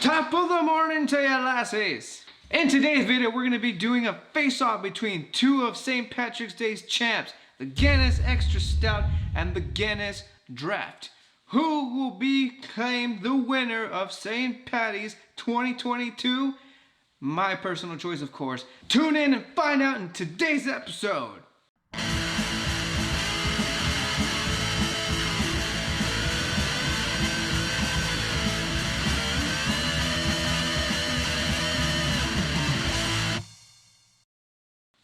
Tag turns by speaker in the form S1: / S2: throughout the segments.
S1: Top of the morning to ya lassies! In today's video, we're going to be doing a face-off between two of St. Patrick's Day's champs, the Guinness Extra Stout and the Guinness Draught. Who will be claimed the winner of St. Patty's 2022? My personal choice, of course. Tune in and find out in today's episode.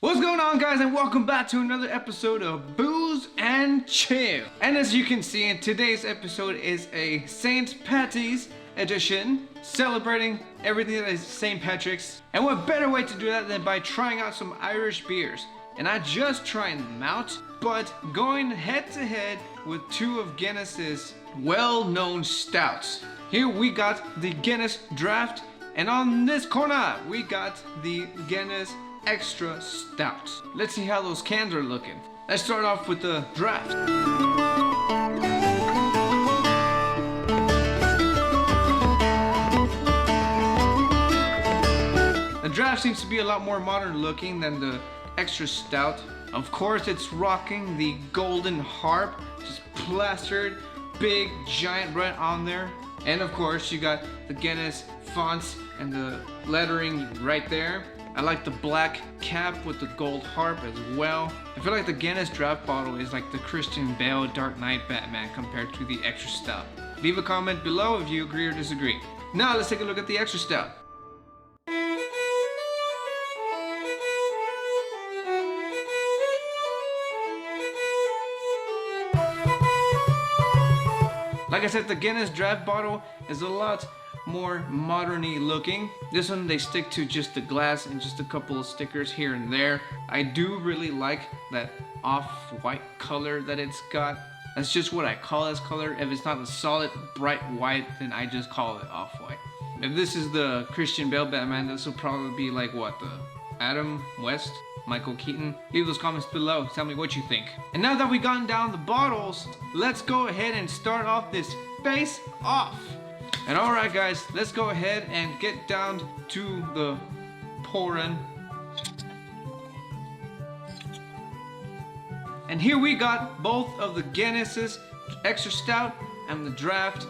S1: What's going on, guys, and welcome back to another episode of Booze and Chill. And as you can see, in today's episode is a St. Patty's edition, celebrating everything that is St. Patrick's. And what better way to do that than by trying out some Irish beers. And I just trying them out, but going head to head with two of Guinness's well-known stouts. Here we got the Guinness Draught, and on this corner we got the Guinness Extra Stout. Let's see how those cans are looking. Let's start off with the Draught. The Draught seems to be a lot more modern looking than the Extra Stout. Of course, it's rocking the golden harp, just plastered, big, giant right on there. And of course, you got the Guinness fonts and the lettering right there. I like the black cap with the gold harp as well. I feel like the Guinness Draught bottle is like the Christian Bale Dark Knight Batman compared to the Extra Stout. Leave a comment below if you agree or disagree. Now let's take a look at the Extra Stout. Like I said, the Guinness Draught bottle is a lot more modern-y looking. This one they stick to just the glass and just a couple of stickers here and there. I do really like that off-white color that it's got. That's just what I call this color. If it's not a solid bright white, then I just call it off-white. If this is the Christian Bale Batman, this will probably be like what, the Adam West, Michael Keaton? Leave those comments below, tell me what you think. And now that we've gotten down the bottles, let's go ahead and start off this face off. And alright guys, let's go ahead and get down to the pouring. And here we got both of the Guinness's Extra Stout and the Draught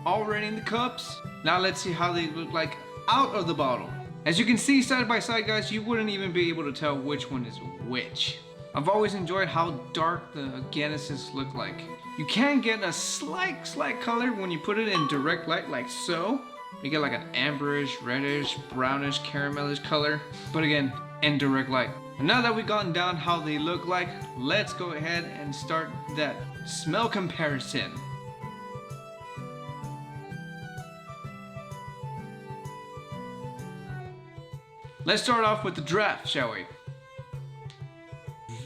S1: already in the cups. Now let's see how they look like out of the bottle. As you can see side by side, guys, you wouldn't even be able to tell which one is which. I've always enjoyed how dark the Guinnesses look like. You can get a slight color when you put it in direct light like so. You get like an amberish, reddish, brownish, caramelish color. But again, in direct light. And now that we've gotten down how they look like, let's go ahead and start that smell comparison. Let's start off with the Draught, shall we?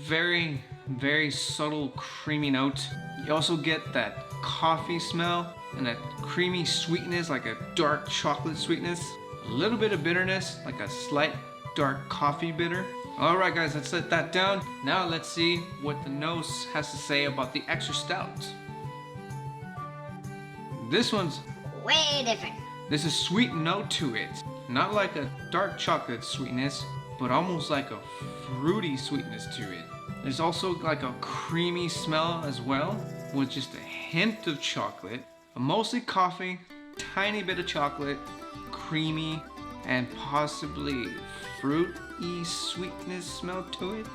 S1: Very subtle creamy note. You also get that coffee smell and that creamy sweetness, like a dark chocolate sweetness. A little bit of bitterness, like a slight dark coffee bitter. Alright guys, let's let that down. Now let's see what the nose has to say about the Extra Stout. This one's
S2: way different.
S1: There's a sweet note to it. Not like a dark chocolate sweetness, but almost like a fruity sweetness to it. There's also like a creamy smell as well, with just a hint of chocolate, mostly coffee, tiny bit of chocolate, creamy, and possibly fruity sweetness smell to it.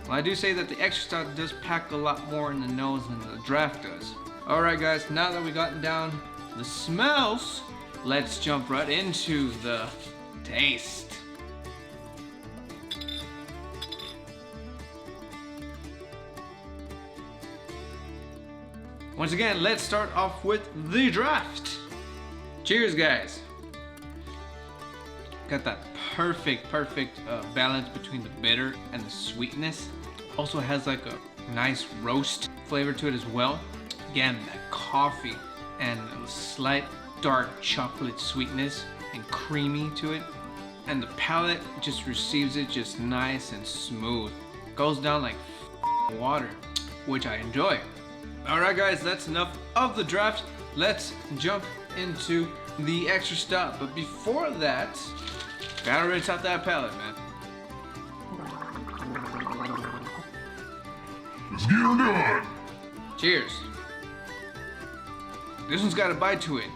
S1: Well, I do say that the Extra Stout does pack a lot more in the nose than the Draught does. Alright guys, now that we've gotten down the smells, let's jump right into the taste. Once again, let's start off with the Draught. Cheers, guys. Got that perfect balance between the bitter and the sweetness. Also has like a nice roast flavor to it as well. Again, that coffee and a slight dark chocolate sweetness and creamy to it. And the palate just receives it just nice and smooth. Goes down like water, which I enjoy. Alright guys, that's enough of the Draught. Let's jump into the extra stout. But before that, gotta rinse out that palate, man.
S2: Let's get her done.
S1: Cheers. This one's got a bite to it.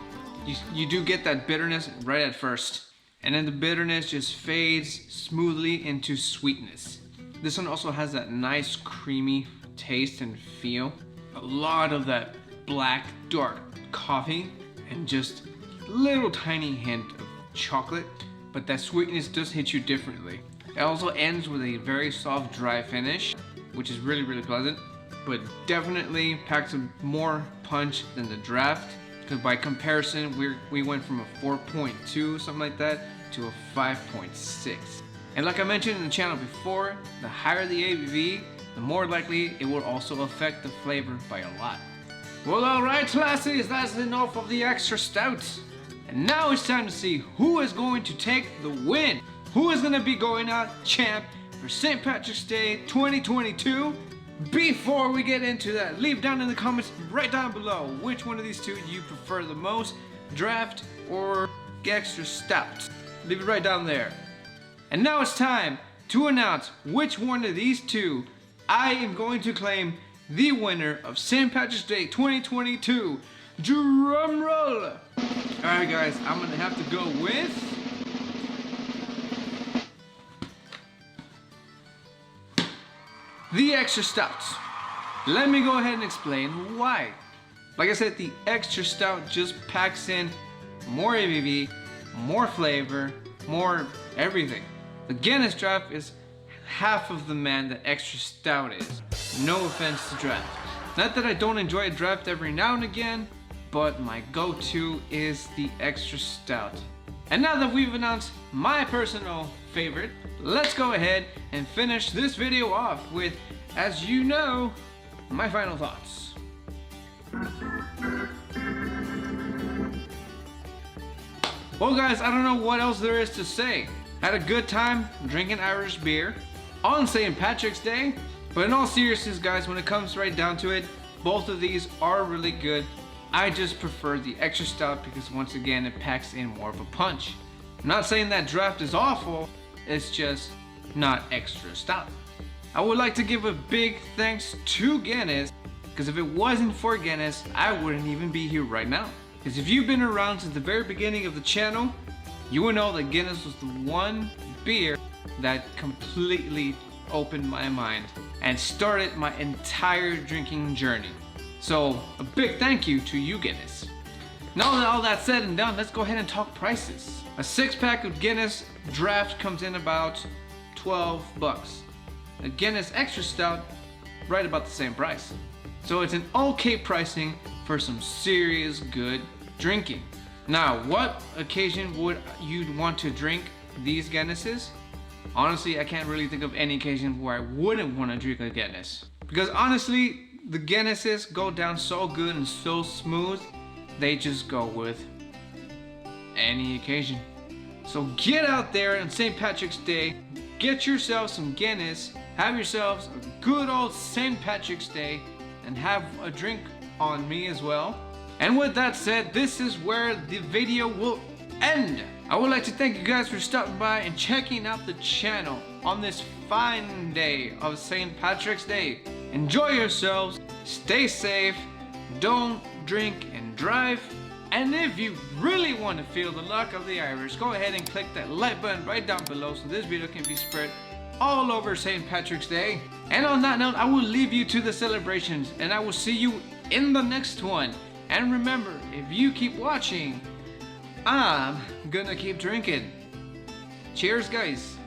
S1: You do get that bitterness right at first, and then the bitterness just fades smoothly into sweetness. This one also has that nice creamy taste and feel. A lot of that black dark coffee and just a little tiny hint of chocolate, but that sweetness does hit you differently. It also ends with a very soft dry finish, which is really pleasant, but definitely packs a more punch than the draft, because by comparison we went from a 4.2 something like that to a 5.6. And like I mentioned in the channel before, the higher the ABV, the more likely it will also affect the flavor by a lot. Well, alright lassies, that's enough of the extra stout. And now it's time to see who is going to take the win. Who is going to be going out champ for St. Patrick's Day 2022? Before we get into that, leave down in the comments right down below which one of these two you prefer the most, draft or extra stout. Leave it right down there. And now it's time to announce which one of these two I am going to claim the winner of St. Patrick's Day 2022. Drum roll! Alright guys, I'm gonna have to go with the extra stout. Let me go ahead and explain why. Like I said, the extra stout just packs in more ABV, more flavor, more everything. The Guinness Draught is half of the man that extra stout is. No offense to draft. Not that I don't enjoy a draft every now and again, but my go-to is the extra stout. And now that we've announced my personal favorite, let's go ahead and finish this video off with, as you know, my final thoughts. Well guys, I don't know what else there is to say. Had a good time drinking Irish beer on St. Patrick's Day, but in all seriousness guys, when it comes right down to it, both of these are really good. I just prefer the extra stout because once again it packs in more of a punch. I'm not saying that draft is awful, it's just not extra stout. I would like to give a big thanks to Guinness, because if it wasn't for Guinness, I wouldn't even be here right now. Because if you've been around since the very beginning of the channel, you will know that Guinness was the one beer that completely opened my mind and started my entire drinking journey. So a big thank you to you, Guinness. Now that all that's said and done, let's go ahead and talk prices. A 6-pack of Guinness Draft comes in about 12 bucks. A Guinness Extra Stout, right about the same price. So it's an okay pricing for some serious good drinking. Now, what occasion would you want to drink these Guinnesses? Honestly, I can't really think of any occasion where I wouldn't want to drink a Guinness. Because honestly, the Guinnesses go down so good and so smooth, they just go with any occasion. So get out there on St. Patrick's Day, get yourself some Guinness, have yourselves a good old St. Patrick's Day, and have a drink on me as well. And with that said, this is where the video will end. I would like to thank you guys for stopping by and checking out the channel on this fine day of St. Patrick's Day. Enjoy yourselves, stay safe, don't drink and drive, and if you really want to feel the luck of the Irish, go ahead and click that like button right down below so this video can be spread all over St. Patrick's Day. And on that note, I will leave you to the celebrations, and I will see you in the next one. And remember, if you keep watching, I'm gonna keep drinking. Cheers, guys.